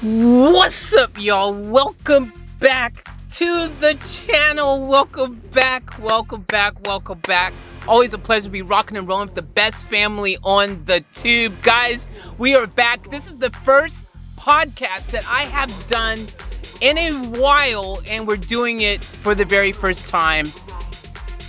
What's up, y'all? Welcome back to the channel. Welcome back. Always a pleasure to be rocking and rolling with the best family on the tube. Guys, we are back. This is the first podcast that I have done in a while, and we're doing it for the very first time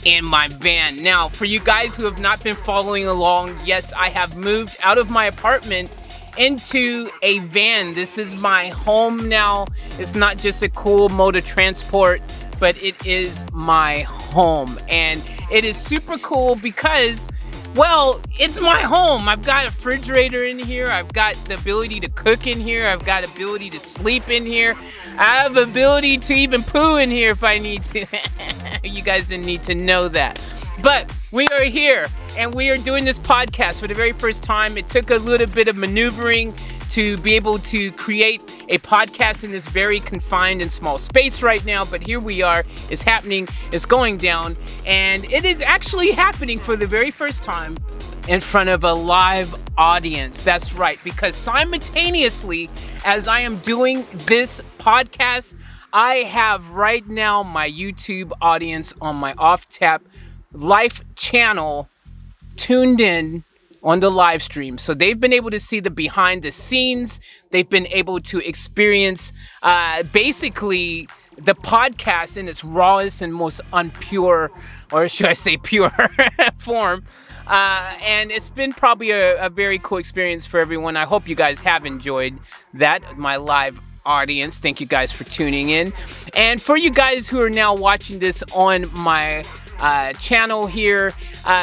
in my van. Now, for you guys who have not been following along, yes, I have moved out of my apartment into a van. This is my home now. It's not just a cool mode of transport, but it is my home. And it is super cool because, well, it's my home. I've got a refrigerator in here. I've got the ability to cook in here. I've got ability to sleep in here. I have ability to even poo in here if I need to. You guys didn't need to know that. But we are here and we are doing this podcast for the very first time. It took a little bit of maneuvering to be able to create a podcast in this very confined and small space right now. But here we are. It's happening. It's going down. And it is actually happening for the very first time in front of a live audience. That's right. Because simultaneously, as I am doing this podcast, I have right now my YouTube audience on my off-tap Life channel tuned in on the live stream. So they've been able to see the behind the scenes. They've been able to experience basically the podcast in its rawest and most unpure, or should I say pure form. And it's been probably a very cool experience for everyone. I hope you guys have enjoyed that, my live audience. Thank you guys for tuning in. And for you guys who are now watching this on my channel here,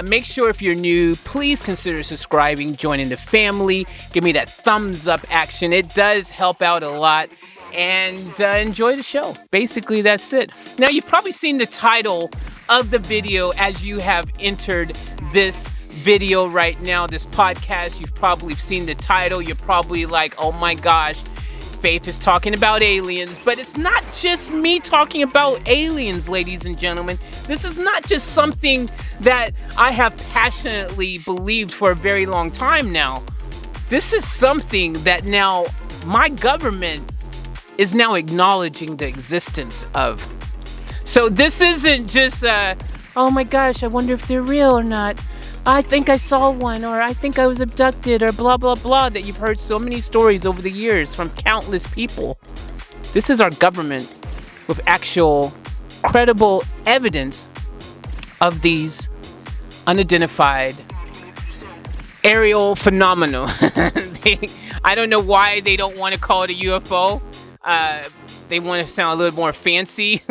make sure if you're new, please consider subscribing, joining the family. Give me that thumbs up action. It does help out a lot. And enjoy the show. Basically, that's it. Now, you've probably seen the title of the video as you have entered this video right now, this podcast. You've probably seen the title. You're probably like, oh my gosh, Faith is talking about aliens. But it's not just me talking about aliens, ladies and gentlemen. This is not just something that I have passionately believed for a very long time now. This is something that now my government is now acknowledging the existence of. So this isn't just, oh my gosh, I wonder if they're real or not. I think I saw one, or I think I was abducted, or blah, blah, blah, that you've heard so many stories over the years from countless people. This is our government with actual credible evidence of these unidentified aerial phenomena. I don't know why they don't want to call it a UFO. They want to sound a little more fancy.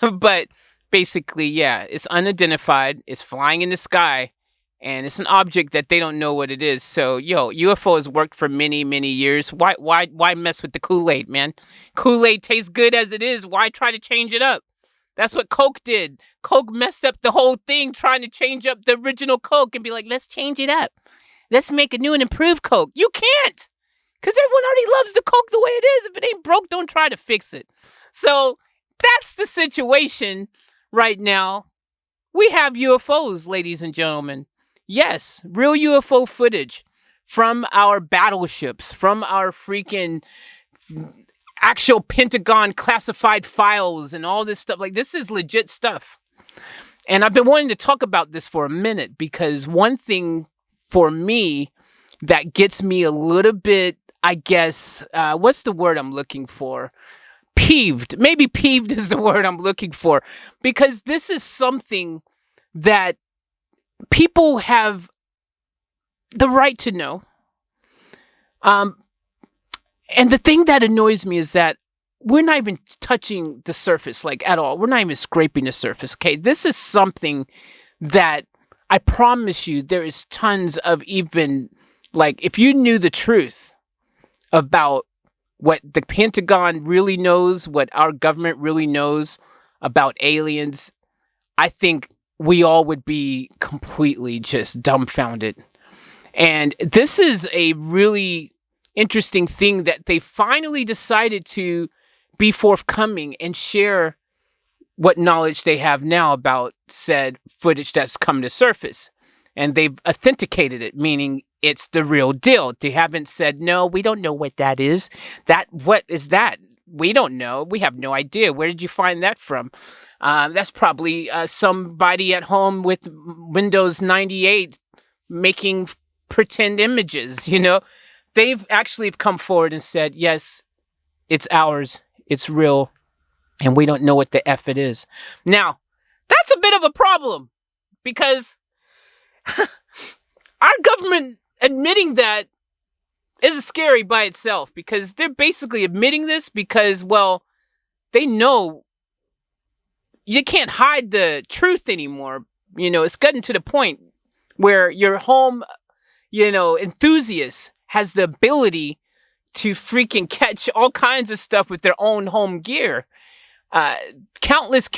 But basically, yeah, it's unidentified. It's flying in the sky. And it's an object that they don't know what it is. So, UFO has worked for many, many years. Why mess with the Kool-Aid, man? Kool-Aid tastes good as it is. Why try to change it up? That's what Coke did. Coke messed up the whole thing trying to change up the original Coke and be like, let's change it up. Let's make a new and improved Coke. You can't. Because everyone already loves the Coke the way it is. If it ain't broke, don't try to fix it. So that's the situation right now. We have UFOs, ladies and gentlemen. Yes, real UFO footage from our battleships, from our freaking actual Pentagon classified files and all this stuff. Like, this is legit stuff. And I've been wanting to talk about this for a minute because one thing for me that gets me a little bit, I guess, what's the word I'm looking for? Peeved. Maybe peeved is the word I'm looking for. Because this is something that people have the right to know. And the thing that annoys me is that we're not even touching the surface, like, at all. We're not even scraping the surface, okay? This is something that I promise you there is tons of even, like, if you knew the truth about what the Pentagon really knows, what our government really knows about aliens, I think we all would be completely just dumbfounded. And this is a really interesting thing that they finally decided to be forthcoming and share what knowledge they have now about said footage that's come to surface. And they've authenticated it, meaning it's the real deal. They haven't said, no, we don't know what that is. What is that? We don't know. We have no idea. Where did you find that from? That's probably somebody at home with Windows 98 making pretend images, They've actually come forward and said, yes, it's ours. It's real. And we don't know what the F it is. Now, that's a bit of a problem because our government admitting that is scary by itself, because they're basically admitting this because, well, they know you can't hide the truth anymore. It's gotten to the point where your home, enthusiast has the ability to freaking catch all kinds of stuff with their own home gear. Countless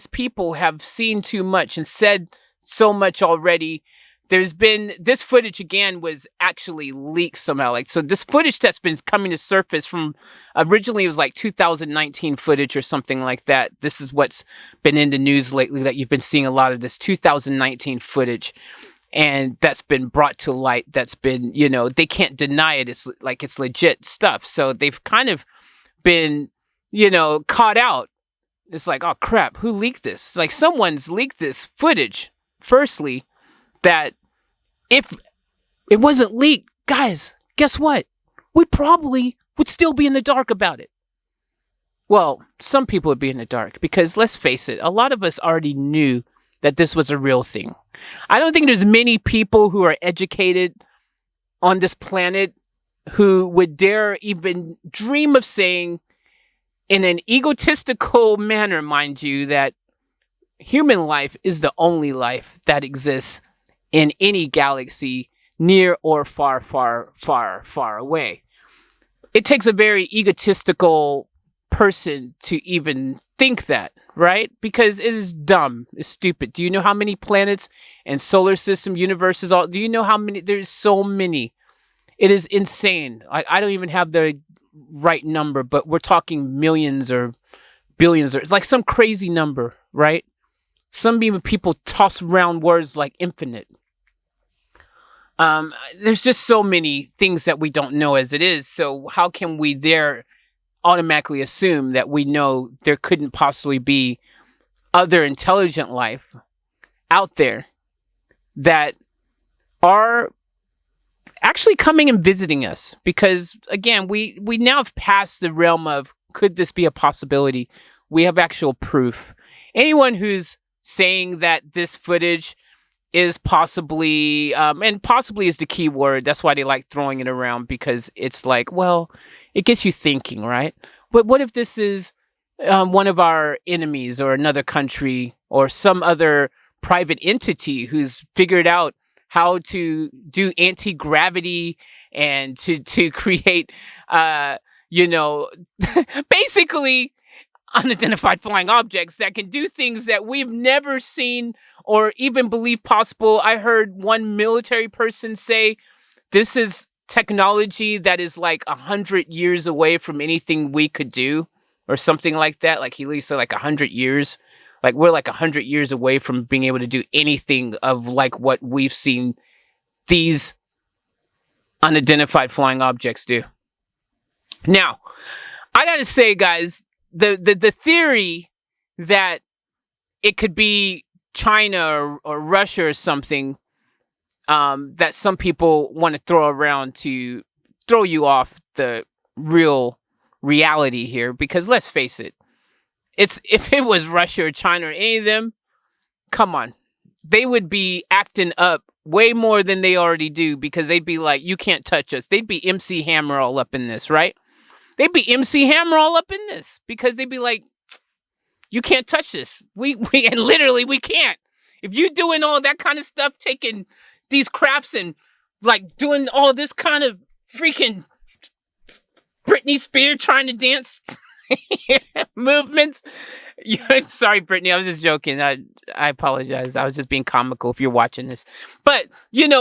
people have seen too much and said so much already. There's been, this footage again was actually leaked somehow. So this footage that's been coming to surface from, originally it was like 2019 footage or something like that. This is what's been in the news lately, that you've been seeing a lot of this 2019 footage. And that's been brought to light. That's been, they can't deny it. It's like, it's legit stuff. So they've kind of been, caught out. It's like, oh crap, who leaked this? It's like someone's leaked this footage. Firstly, that if it wasn't leaked, guys, guess what? We probably would still be in the dark about it. Well, some people would be in the dark because, let's face it, a lot of us already knew that this was a real thing. I don't think there's many people who are educated on this planet who would dare even dream of saying, in an egotistical manner, mind you, that human life is the only life that exists in any galaxy, near or far, far, far, far away. It takes a very egotistical person to even think that, right? Because it is dumb, it's stupid. Do you know how many planets and solar system universes do you know how many? There's so many. It is insane. I don't even have the right number, but we're talking millions or billions, or it's like some crazy number, right? Some even people toss around words like infinite. There's just so many things that we don't know as it is. So how can we there automatically assume that we know there couldn't possibly be other intelligent life out there that are actually coming and visiting us? Because again, we now have passed the realm of, could this be a possibility? We have actual proof. Anyone who's saying that this footage is possibly, and possibly is the key word, that's why they like throwing it around, because it's like, well, it gets you thinking, right? But what if this is one of our enemies, or another country, or some other private entity who's figured out how to do anti-gravity and to create, basically unidentified flying objects that can do things that we've never seen or even believe possible. I heard one military person say, this is technology that is like 100 years away from anything we could do, or something like that. Like, he said like 100 years. Like, we're like 100 years away from being able to do anything of like what we've seen these unidentified flying objects do. Now, I gotta say, guys, the theory that it could be China or Russia or something, that some people want to throw around to throw you off the real reality here, because let's face it, if it was Russia or China or any of them, come on, they would be acting up way more than they already do, because they'd be like, you can't touch us. They'd be MC Hammer all up in this, right? They'd be MC Hammer all up in this, because they'd be like, you can't touch this. We and literally we can't. If you doing all that kind of stuff, taking these craps and like doing all this kind of freaking Britney Spears trying to dance movements. Sorry, Brittany, I was just joking. I apologize. I was just being comical if you're watching this. But,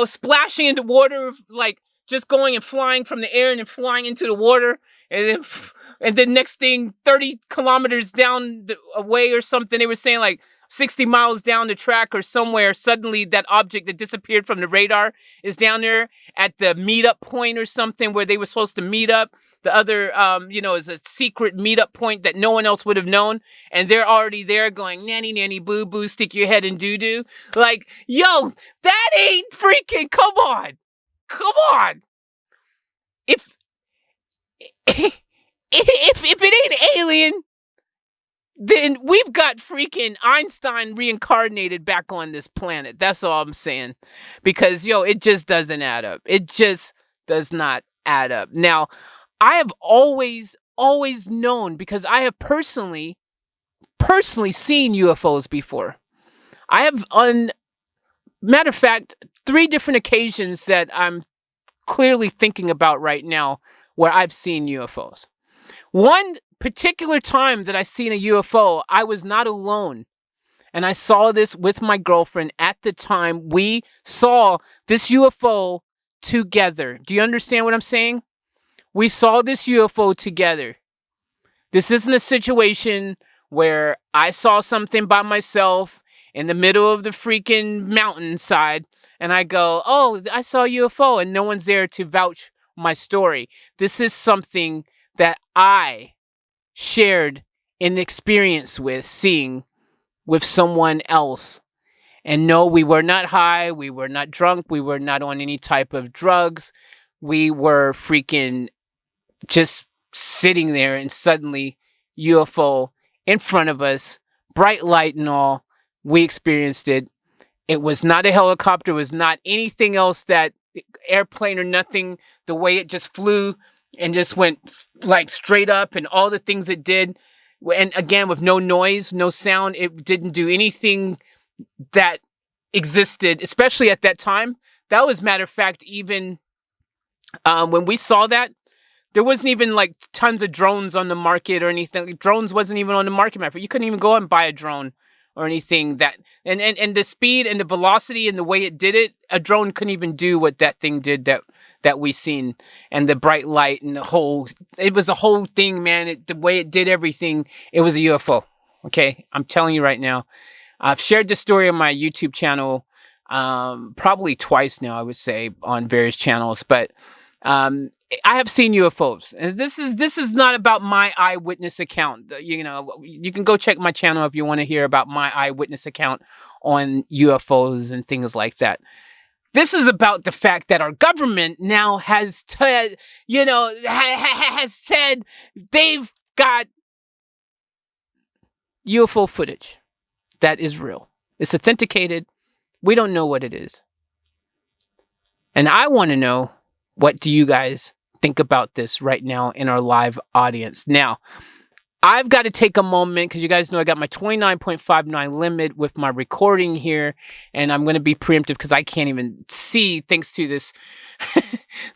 splashing into water, like just going and flying from the air and then flying into the water. And then next thing, 30 kilometers down away or something, they were saying like, 60 miles down the track or somewhere, suddenly that object that disappeared from the radar is down there at the meetup point or something where they were supposed to meet up. The other, is a secret meetup point that no one else would have known. And they're already there going, nanny, nanny, boo, boo, stick your head in doo-doo. Like, yo, that ain't freaking, come on. Come on. If it ain't alien, then we've got freaking Einstein reincarnated back on this planet. That's all I'm saying. Because, it just doesn't add up. It just does not add up. Now, I have always known, because I have personally seen UFOs before. I have, matter of fact, 3 different occasions that I'm clearly thinking about right now where I've seen UFOs. One particular time that I seen a UFO, I was not alone. And I saw this with my girlfriend at the time. We saw this UFO together. Do you understand what I'm saying? We saw this UFO together. This isn't a situation where I saw something by myself in the middle of the freaking mountainside and I go, oh, I saw a UFO, and no one's there to vouch my story. This is something that I shared an experience with, seeing with someone else. And no, we were not high, we were not drunk, we were not on any type of drugs. We were freaking just sitting there, and suddenly UFO in front of us, bright light and all. We experienced it. It was not a helicopter. It was not anything else, that airplane or nothing. The way it just flew and just went like straight up, and all the things it did. And again, with no noise, no sound, it didn't do anything that existed, especially at that time. That was, matter of fact, even when we saw that, there wasn't even like tons of drones on the market or anything. Drones wasn't even on the market, matter of fact. You couldn't even go and buy a drone or anything that, and the speed and the velocity and the way it did it, a drone couldn't even do what that thing did that we seen, and the bright light and it was a whole thing, man. The way it did everything, it was a UFO. Okay. I'm telling you right now, I've shared this story on my YouTube channel, probably twice now, I would say, on various channels, but, I have seen UFOs, and this is not about my eyewitness account. You can go check my channel if you want to hear about my eyewitness account on UFOs and things like that. This is about the fact that our government now has said they've got UFO footage that is real. It's authenticated. We don't know what it is. And I want to know, what do you guys think about this right now in our live audience? Now, I've got to take a moment, because you guys know I got my 29.59 limit with my recording here, and I'm going to be preemptive because I can't even see, thanks to this.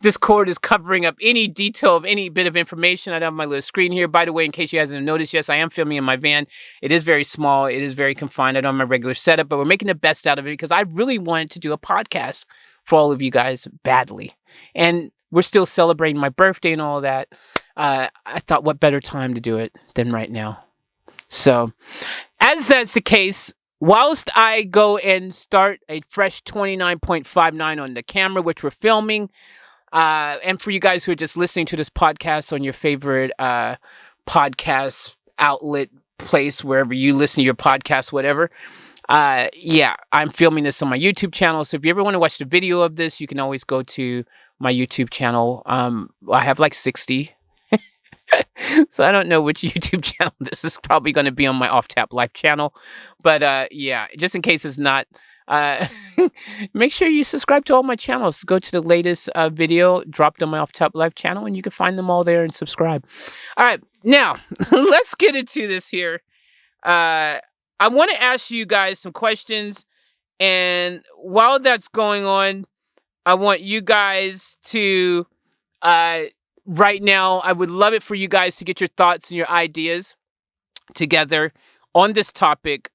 This cord is covering up any detail of any bit of information. I have my little screen here. By the way, in case you hasn't noticed, yes, I am filming in my van. It is very small. It is very confined. I don't have my regular setup, but we're making the best out of it because I really wanted to do a podcast for all of you guys badly. And we're still celebrating my birthday and all that. I thought, what better time to do it than right now? So, as that's the case, whilst I go and start a fresh 29.59 on the camera, which we're filming, and for you guys who are just listening to this podcast on your favorite podcast outlet place, wherever you listen to your podcast, whatever, I'm filming this on my YouTube channel. So if you ever want to watch the video of this, you can always go to my YouTube channel. I have like 60. So I don't know which YouTube channel this is probably going to be on my Off Tap Life channel. But just in case it's not, make sure you subscribe to all my channels. Go to the latest video dropped on my Off Tap Life channel, and you can find them all there and subscribe. All right, now let's get into this here. I want to ask you guys some questions, and while that's going on, I want you guys to, right now, I would love it for you guys to get your thoughts and your ideas together on this topic.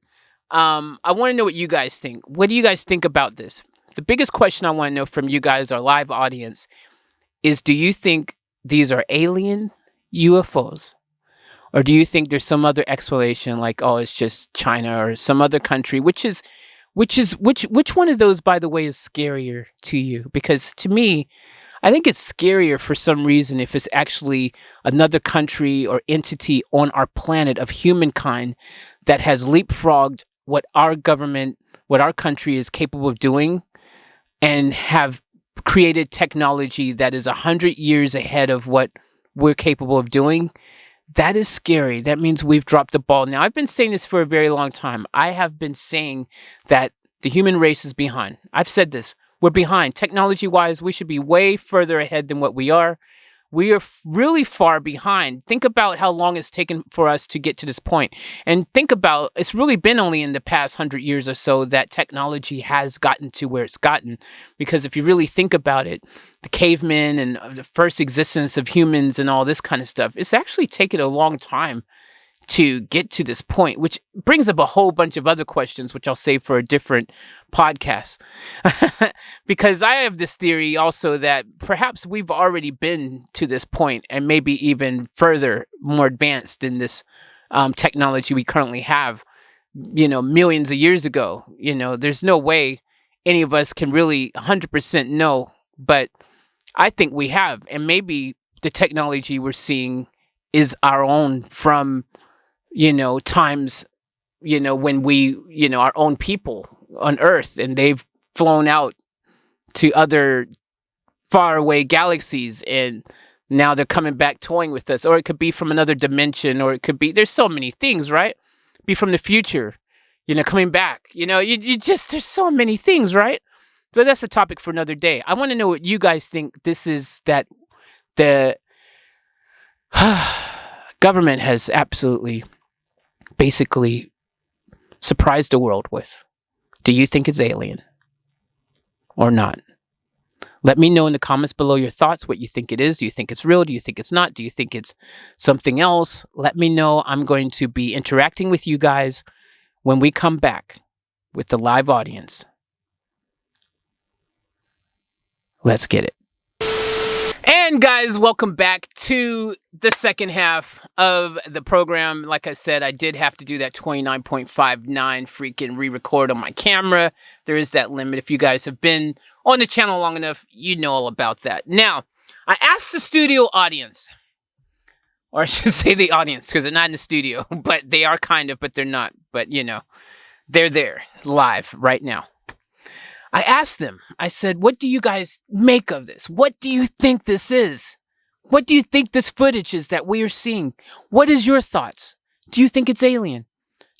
I want to know what you guys think. What do you guys think about this? The biggest question I want to know from you guys, our live audience, is do you think these are alien UFOs? Or do you think there's some other explanation, like, oh, it's just China or some other country? Which one of those, by the way, is scarier to you? Because to me, I think it's scarier for some reason if it's actually another country or entity on our planet of humankind that has leapfrogged what our government, what our country is capable of doing, and have created technology that is 100 years ahead of what we're capable of doing. That is scary. That means we've dropped the ball. Now, I've been saying this for a very long time. I have been saying that the human race is behind. I've said this. We're behind. Technology-wise, we should be way further ahead than what we are. We are really far behind. Think about how long it's taken for us to get to this point. And think about, it's really been only in the past 100 years or so that technology has gotten to where it's gotten. Because if you really think about it, the cavemen and the first existence of humans and all this kind of stuff, it's actually taken a long time to get to this point, which brings up a whole bunch of other questions, which I'll save for a different podcast. Because I have this theory also that perhaps we've already been to this point and maybe even further, more advanced than this technology we currently have, millions of years ago. There's no way any of us can really 100% know, but I think we have. And maybe the technology we're seeing is our own from times, when we, our own people on Earth, and they've flown out to other faraway galaxies, and now they're coming back toying with us. Or it could be from another dimension, or it could be, there's so many things, right? Be from the future, coming back, you just, there's so many things, right? But that's a topic for another day. I want to know what you guys think this is that the government has absolutely basically surprised the world with. Do you think it's alien or not? Let me know in the comments below your thoughts, what you think it is. Do you think it's real? Do you think it's not? Do you think it's something else? Let me know. I'm going to be interacting with you guys when we come back with the live audience. Let's get it. And guys, welcome back to the second half of the program. Like I said, I did have to do that 29.59 freaking re-record on my camera. There is that limit. If you guys have been on the channel long enough, you know all about that. Now, I asked the studio audience, or I should say the audience, because they're not in the studio, but they are kind of, but they're not. But, they're there live right now. I asked them, I said, what do you guys make of this? What do you think this is? What do you think this footage is that we are seeing? What is your thoughts? Do you think it's alien?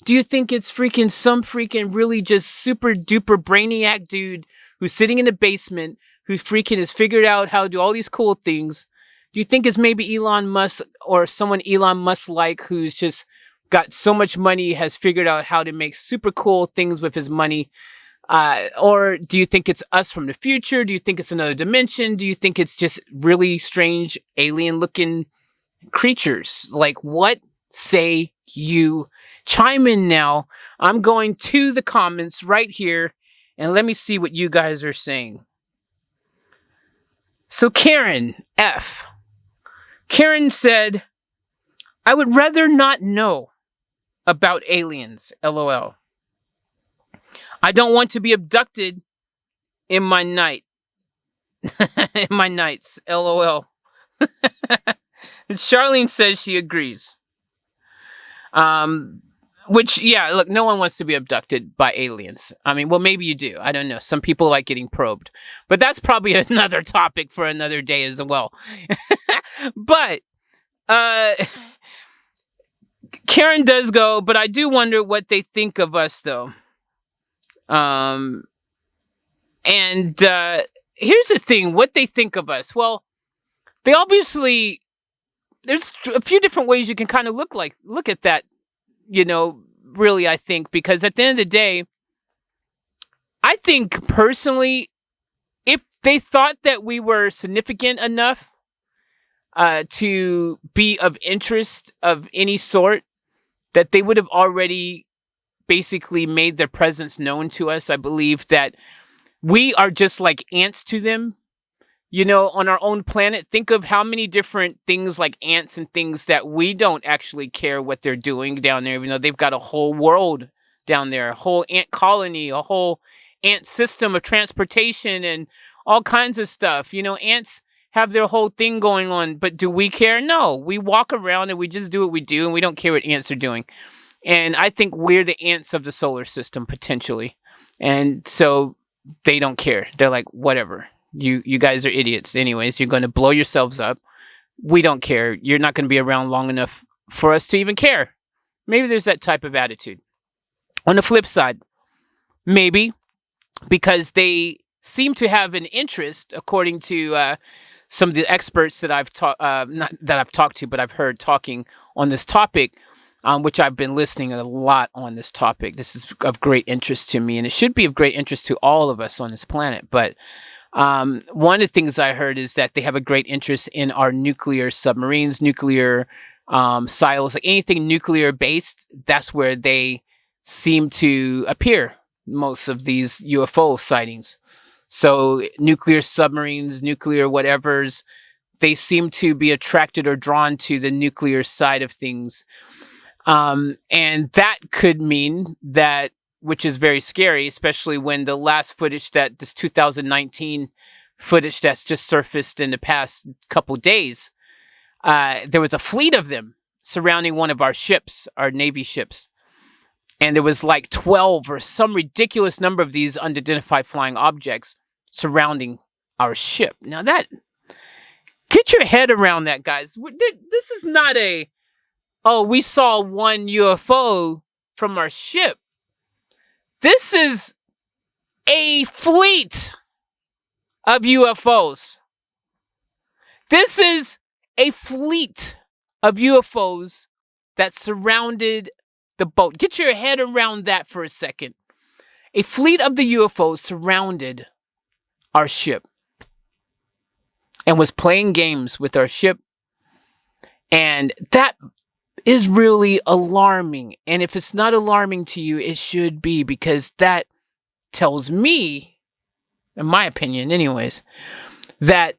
Do you think it's some freaking really just super duper brainiac dude who's sitting in the basement, who freaking has figured out how to do all these cool things? Do you think it's maybe Elon Musk or someone Elon Musk like who's just got so much money, has figured out how to make super cool things with his money? Or do you think it's us from the future? Do you think it's another dimension? Do you think it's just really strange alien looking creatures? Like, what say you? Chime in now. I'm going to the comments right here and let me see what you guys are saying. So Karen F. Karen said, I would rather not know about aliens, LOL. I don't want to be abducted in my night. In my nights, LOL. Charlene says she agrees. Which, yeah, look, no one wants to be abducted by aliens. I mean, well, maybe you do. I don't know. Some people like getting probed. But that's probably another topic for another day as well. But, Karen does go, but I do wonder what they think of us, though. And here's the thing, what they think of us. Well, they obviously, there's a few different ways you can kind of look at that, really, I think, because at the end of the day, I think personally, if they thought that we were significant enough, to be of interest of any sort, that they would have already basically made their presence known to us. I believe that we are just like ants to them. on our own planet, think of how many different things like ants and things that we don't actually care what they're doing down there, even though they've got a whole world down there, a whole ant colony, a whole ant system of transportation and all kinds of stuff. Ants have their whole thing going on, but do we care? No, we walk around and we just do what we do and we don't care what ants are doing. And I think we're the ants of the solar system, potentially. And so they don't care. They're like, whatever. You guys are idiots. Anyways, you're going to blow yourselves up. We don't care. You're not going to be around long enough for us to even care. Maybe there's that type of attitude. On the flip side, maybe because they seem to have an interest, according to some of the experts that I've not that I've talked to, but I've heard talking on this topic, which I've been listening a lot on this topic. This is of great interest to me, and it should be of great interest to all of us on this planet. But one of the things I heard is that they have a great interest in our nuclear submarines, nuclear silos, like anything nuclear based. That's where they seem to appear, most of these UFO sightings. So nuclear submarines, nuclear whatevers, they seem to be attracted or drawn to the nuclear side of things. And that could mean that, which is very scary, especially when the last footage this 2019 footage that's just surfaced in the past couple days, there was a fleet of them surrounding one of our ships, our Navy ships. And there was like 12 or some ridiculous number of these unidentified flying objects surrounding our ship. Now get your head around that, guys. This is not we saw one UFO from our ship. This is a fleet of UFOs. This is a fleet of UFOs that surrounded the boat. Get your head around that for a second. A fleet of the UFOs surrounded our ship and was playing games with our ship. And that is really alarming. And if it's not alarming to you, it should be, because that tells me, in my opinion anyways, that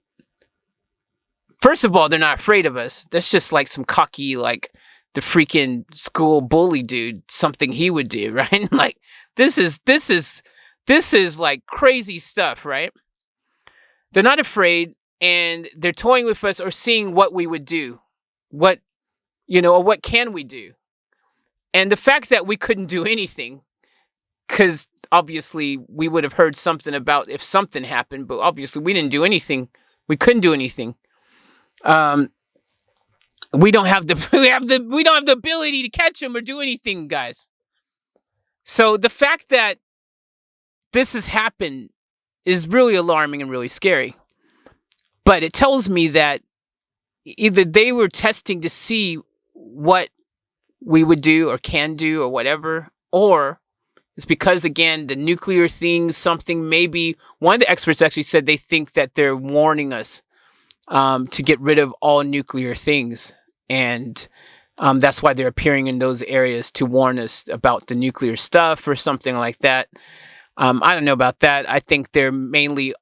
first of all, they're not afraid of us. That's just like some cocky, like the freaking school bully dude, something he would do, right? Like this is like crazy stuff, right? They're not afraid, and they're toying with us or seeing what we would do. What can we do? And the fact that we couldn't do anything, because obviously we would have heard something about if something happened, but obviously we didn't do anything. We couldn't do anything. We don't have the ability to catch them or do anything, guys. So the fact that this has happened is really alarming and really scary. But it tells me that either they were testing to see what we would do or can do or whatever, or it's because, again, the nuclear thing, something maybe, one of the experts actually said they think that they're warning us to get rid of all nuclear things. And that's why they're appearing in those areas, to warn us about the nuclear stuff or something like that. I don't know about that. I think they're mainly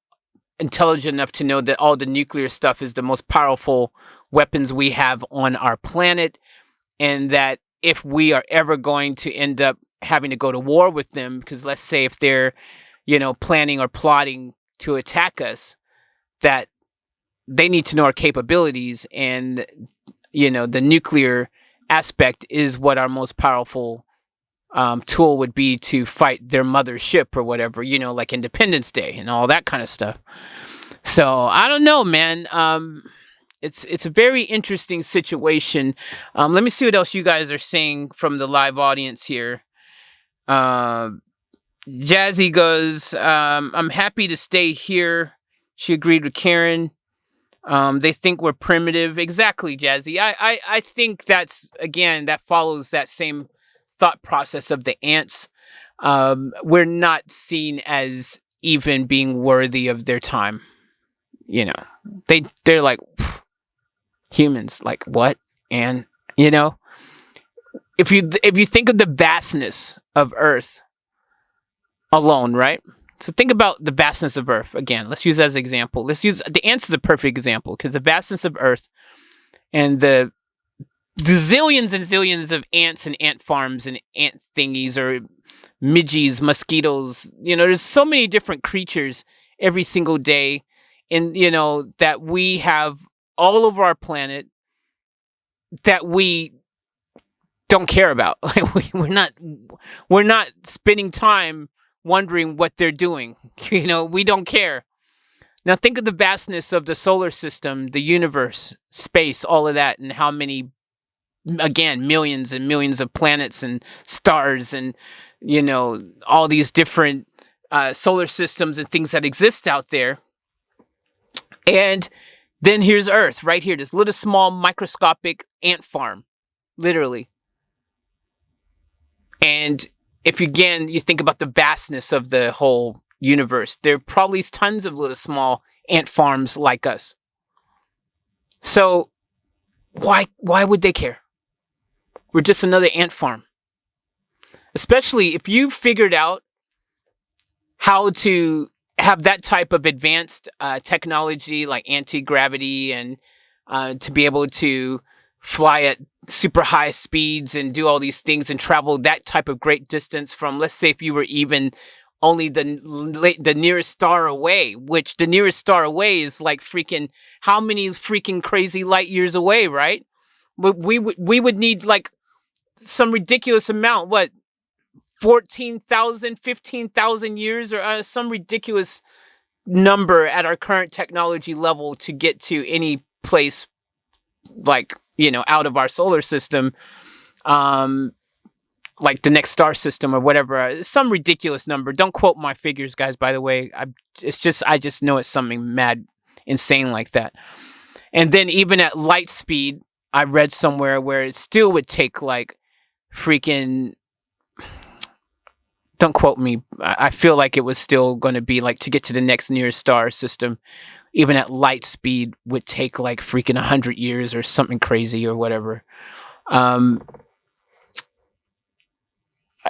intelligent enough to know that all the nuclear stuff is the most powerful weapons we have on our planet, and that if we are ever going to end up having to go to war with them, because let's say if they're, planning or plotting to attack us, that they need to know our capabilities, and, the nuclear aspect is what our most powerful tool would be to fight their mothership or whatever, like Independence Day and all that kind of stuff. So I don't know, man. It's a very interesting situation. Let me see what else you guys are saying from the live audience here. Jazzy goes, I'm happy to stay here. She agreed with Karen. They think we're primitive. Exactly, Jazzy. I think that's, again, that follows that same thought process of the ants. We're not seen as even being worthy of their time. They're like, humans, like what? And if you think of the vastness of Earth alone, right? So think about the vastness of Earth. Again, let's use as an example. Let's use the ants is a perfect example because the vastness of Earth and the zillions and zillions of ants and ant farms and ant thingies or midges, mosquitoes. There's so many different creatures every single day, and that we have all over our planet that we don't care about. Like we're not spending time wondering what they're doing. We don't care. Now think of the vastness of the solar system, the universe, space, all of that, and how many, again, millions and millions of planets and stars and, all these different solar systems and things that exist out there. And then here's Earth right here, this little small microscopic ant farm, literally. And if you think about the vastness of the whole universe, there are probably tons of little small ant farms like us. So why would they care? We're just another ant farm. Especially if you figured out how to have that type of advanced technology like anti-gravity and to be able to fly at super high speeds and do all these things and travel that type of great distance from, let's say, if you were even only the nearest star away, which the nearest star away is like freaking how many freaking crazy light years away, right? We would need like some ridiculous amount, 14,000, 15,000 years or some ridiculous number at our current technology level to get to any place like, out of our solar system, like the next star system or whatever, some ridiculous number. Don't quote my figures, guys, by the way. I just know it's something mad insane like that. And then even at light speed, I read somewhere where it still would take like freaking, don't quote me, I feel like it was still going to be like to get to the next nearest star system, even at light speed, would take like freaking 100 years or something crazy or whatever.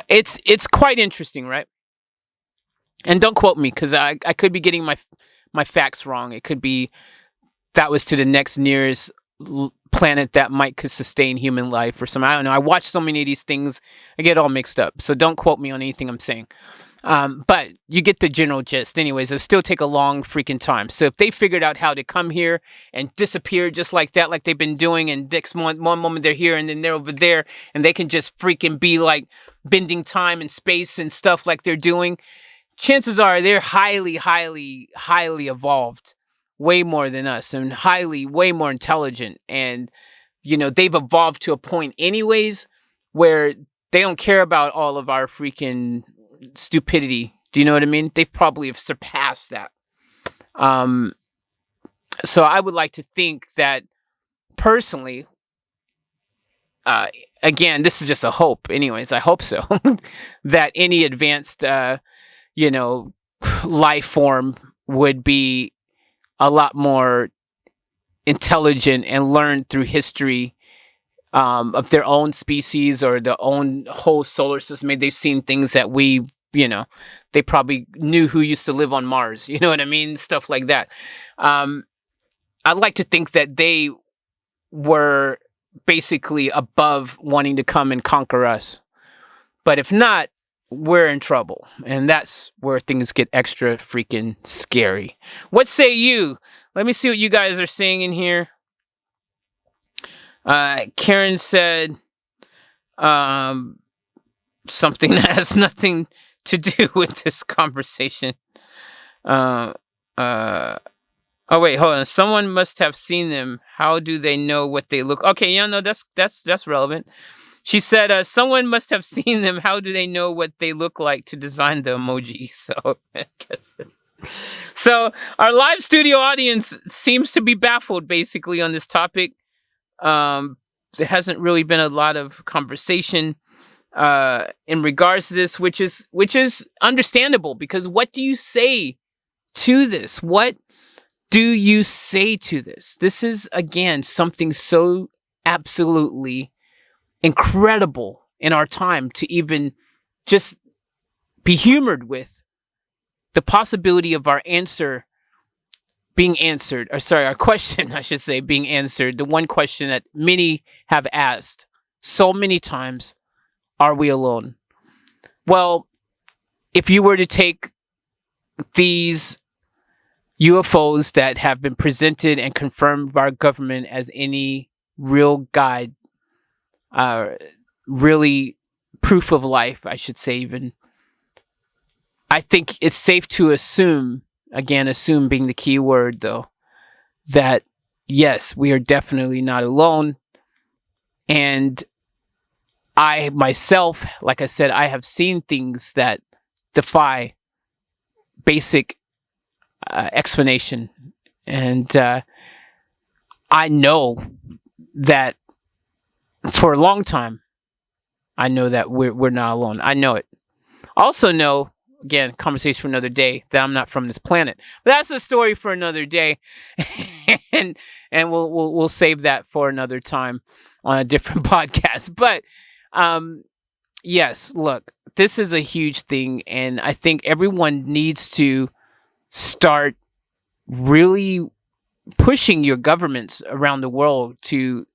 It's quite interesting, right? And don't quote me because I could be getting my facts wrong. It could be that was to the next nearest planet that could sustain human life or something. I don't know. I watch so many of these things, I get all mixed up. So don't quote me on anything I'm saying. But you get the general gist. Anyways, it'll still take a long freaking time. So if they figured out how to come here and disappear just like that, like they've been doing, and next one moment they're here and then they're over there, and they can just freaking be like bending time and space and stuff like they're doing, chances are they're highly, highly, highly evolved, way more than us, and way more intelligent. And, they've evolved to a point anyways where they don't care about all of our freaking stupidity. Do you know what I mean? They've probably have surpassed that. So I would like to think that personally, again, this is just a hope. Anyways, I hope so that any advanced, life form would be a lot more intelligent and learn through history of their own species or their own whole solar system. Maybe they've seen things that we, they probably knew who used to live on Mars. You know what I mean? Stuff like that. I'd like to think that they were basically above wanting to come and conquer us. But if not, we're in trouble. And that's where things get extra freaking scary. What say you? Let me see what you guys are saying in here. Karen said something that has nothing to do with this conversation. Oh wait, hold on. Someone must have seen them. How do they know what they look? Okay, yeah, no, that's relevant. She said, someone must have seen them. How do they know what they look like to design the emoji? So I guess so our live studio audience seems to be baffled basically on this topic. There hasn't really been a lot of conversation in regards to this, which is understandable, because what do you say to this? What do you say to this? This is, again, something so absolutely incredible in our time to even just be humored with, the possibility of our answer being answered, or sorry, our question, I should say, being answered, the one question that many have asked so many times, are we alone? Well, if you were to take these UFOs that have been presented and confirmed by our government as any real guide, really proof of life, I should say, even, I think it's safe to assume, again, assume being the key word though, that yes, we are definitely not alone. And I myself, like I said, I have seen things that defy basic explanation. And I know that for a long time, I know that we're not alone. I know it. Also know, again, conversation for another day, that I'm not from this planet. But that's a story for another day, and we'll save that for another time on a different podcast. But yes, look, this is a huge thing, and I think everyone needs to start really pushing your governments around the world to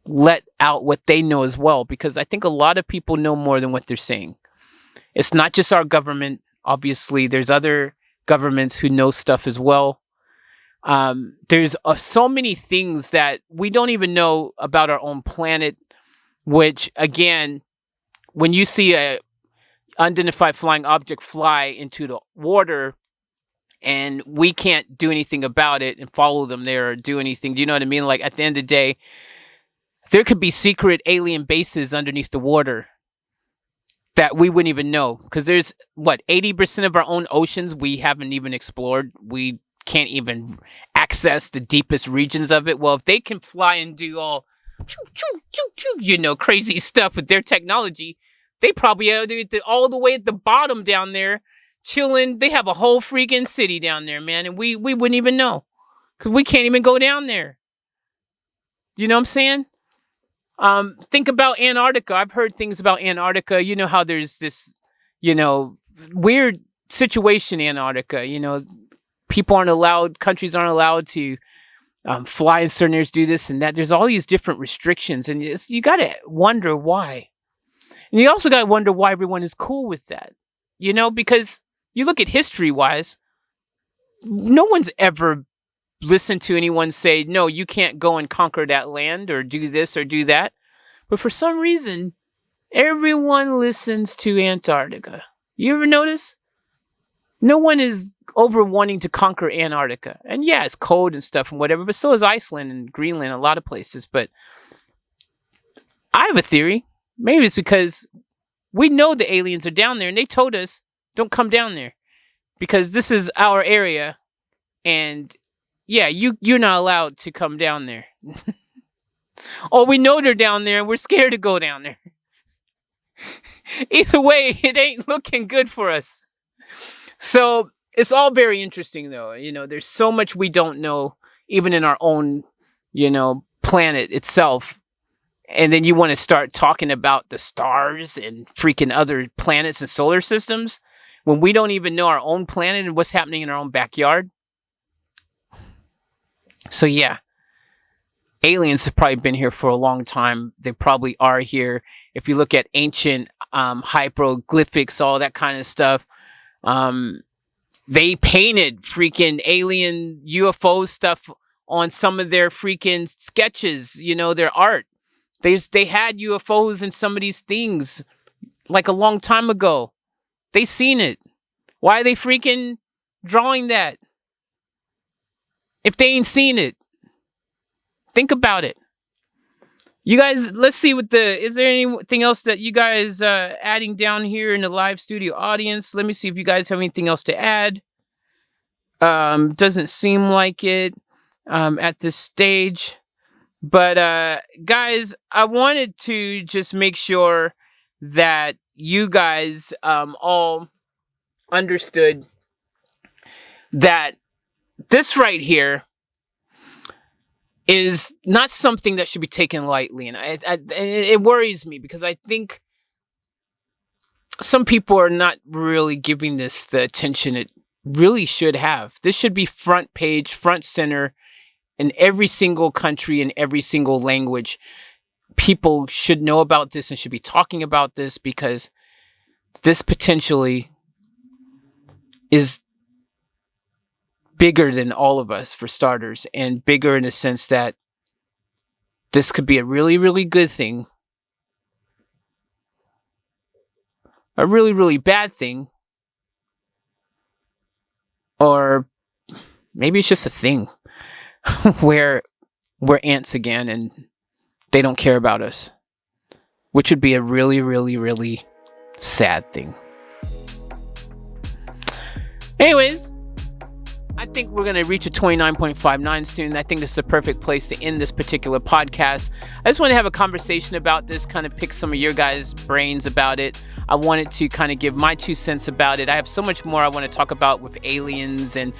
let out what they know as well, because I think a lot of people know more than what they're saying. It's not just our government. Obviously, there's other governments who know stuff as well. There's so many things that we don't even know about our own planet, which, again, when you see a unidentified flying object fly into the water and we can't do anything about it and follow them there or do anything, do you know what I mean? Like, at the end of the day, there could be secret alien bases underneath the water that we wouldn't even know, because there's 80% of our own oceans we haven't even explored. We can't even access the deepest regions of it. Well, if they can fly and do all crazy stuff with their technology, they probably are all the way at the bottom down there chilling. They have a whole freaking city down there, man, and we wouldn't even know, because we can't even go down there. You know what I'm saying? Think about Antarctica. I've heard things about Antarctica. You know how there's this, weird situation in Antarctica. People aren't allowed, countries aren't allowed to fly in certain areas, do this and that. There's all these different restrictions, and you got to wonder why. And you also got to wonder why everyone is cool with that. Because you look at history-wise, no one's ever listen to anyone say, no, you can't go and conquer that land or do this or do that. But for some reason, everyone listens to Antarctica. You ever notice? No one is over wanting to conquer Antarctica. And yeah, it's cold and stuff and whatever, but so is Iceland and Greenland, a lot of places. But I have a theory. Maybe it's because we know the aliens are down there and they told us, don't come down there because this is our area. And yeah, you're not allowed to come down there. Or we know they're down there and we're scared to go down there. Either way, it ain't looking good for us. So it's all very interesting, though. There's so much we don't know, even in our own, planet itself. And then you want to start talking about the stars and freaking other planets and solar systems when we don't even know our own planet and what's happening in our own backyard. So yeah, aliens have probably been here for a long time. They probably are here. If you look at ancient hieroglyphics, all that kind of stuff, they painted freaking alien UFO stuff on some of their freaking sketches, their art. They had UFOs in some of these things like a long time ago. They seen it. Why are they freaking drawing that if they ain't seen it? Think about it. You guys, let's see is there anything else that you guys adding down here in the live studio audience? Let me see if you guys have anything else to add. Doesn't seem like it at this stage. But guys, I wanted to just make sure that you guys all understood that this right here is not something that should be taken lightly. And it worries me because I think some people are not really giving this the attention it really should have. This should be front page, front center in every single country, in every single language. People should know about this and should be talking about this, because this potentially is bigger than all of us, for starters, and bigger in the sense that this could be a really, really good thing, a really, really bad thing, or maybe it's just a thing where we're ants again and they don't care about us, which would be a really, really, really sad thing. Anyways, I think we're going to reach a 29.59 soon. I think this is a perfect place to end this particular podcast. I just want to have a conversation about this, kind of pick some of your guys' brains about it. I wanted to kind of give my 2 cents about it. I have so much more I want to talk about with aliens, and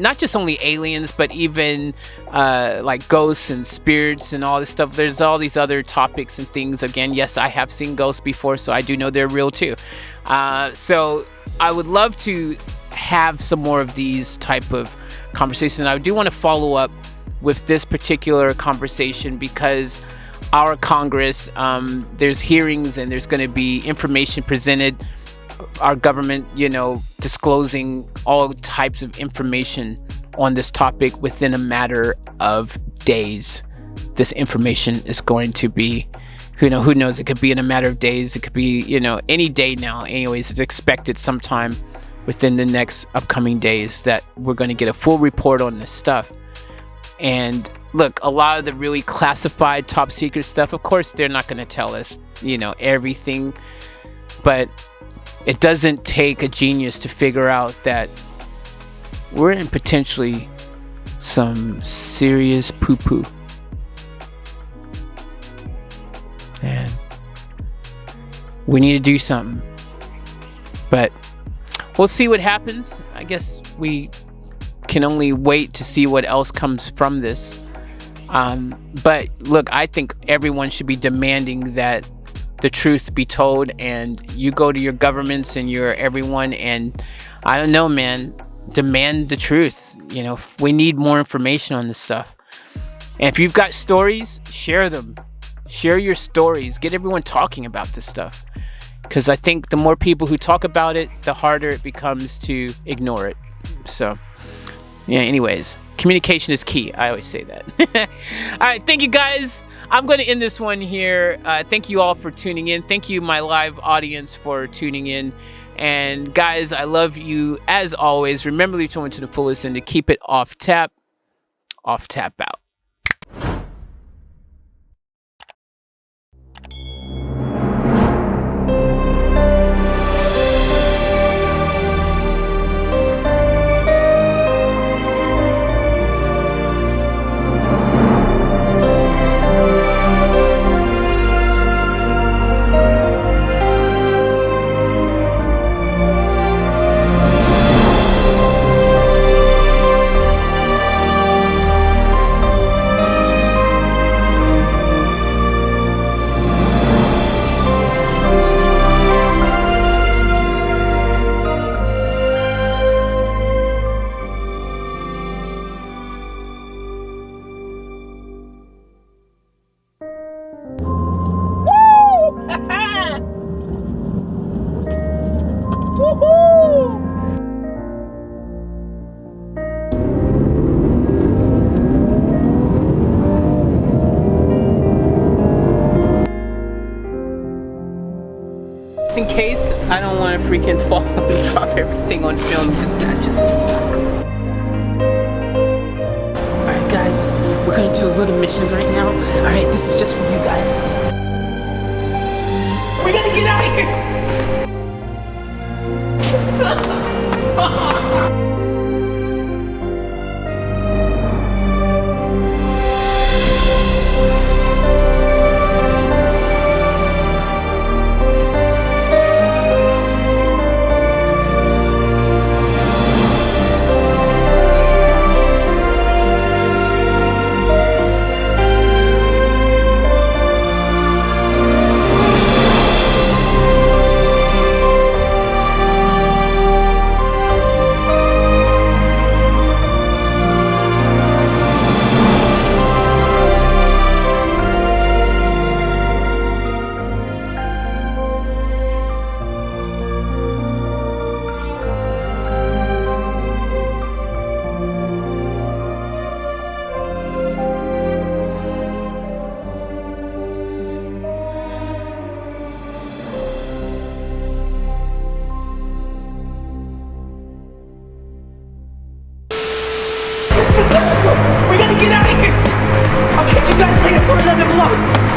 not just only aliens, but even like ghosts and spirits and all this stuff. There's all these other topics and things. Again, yes, I have seen ghosts before, so I do know they're real too. So I would love to have some more of these type of conversations. I do want to follow up with this particular conversation because our Congress, there's hearings and there's going to be information presented. Our government, disclosing all types of information on this topic within a matter of days. This information is going to be, who knows? It could be in a matter of days. It could be, any day now. Anyways, it's expected sometime within the next upcoming days that we're going to get a full report on this stuff. And look, a lot of the really classified top secret stuff, of course, they're not going to tell us, everything. But it doesn't take a genius to figure out that we're in potentially some serious poo-poo. And we need to do something. But we'll see what happens. I guess we can only wait to see what else comes from this. But look, I think everyone should be demanding that the truth be told, and you go to your governments and your everyone, and I don't know, man, demand the truth. We need more information on this stuff. And if you've got stories, share them. Share your stories. Get everyone talking about this stuff. Because I think the more people who talk about it, the harder it becomes to ignore it. So, anyways, communication is key. I always say that. All right, thank you guys. I'm going to end this one here. Thank you all for tuning in. Thank you, my live audience, for tuning in. And guys, I love you as always. Remember to tune to the fullest and to keep it off tap out. In case I don't want to freaking fall and drop everything on film, that just sucks. Alright guys, we're gonna do a little mission right now. Alright, this is just for you guys. We gotta get out of here! block.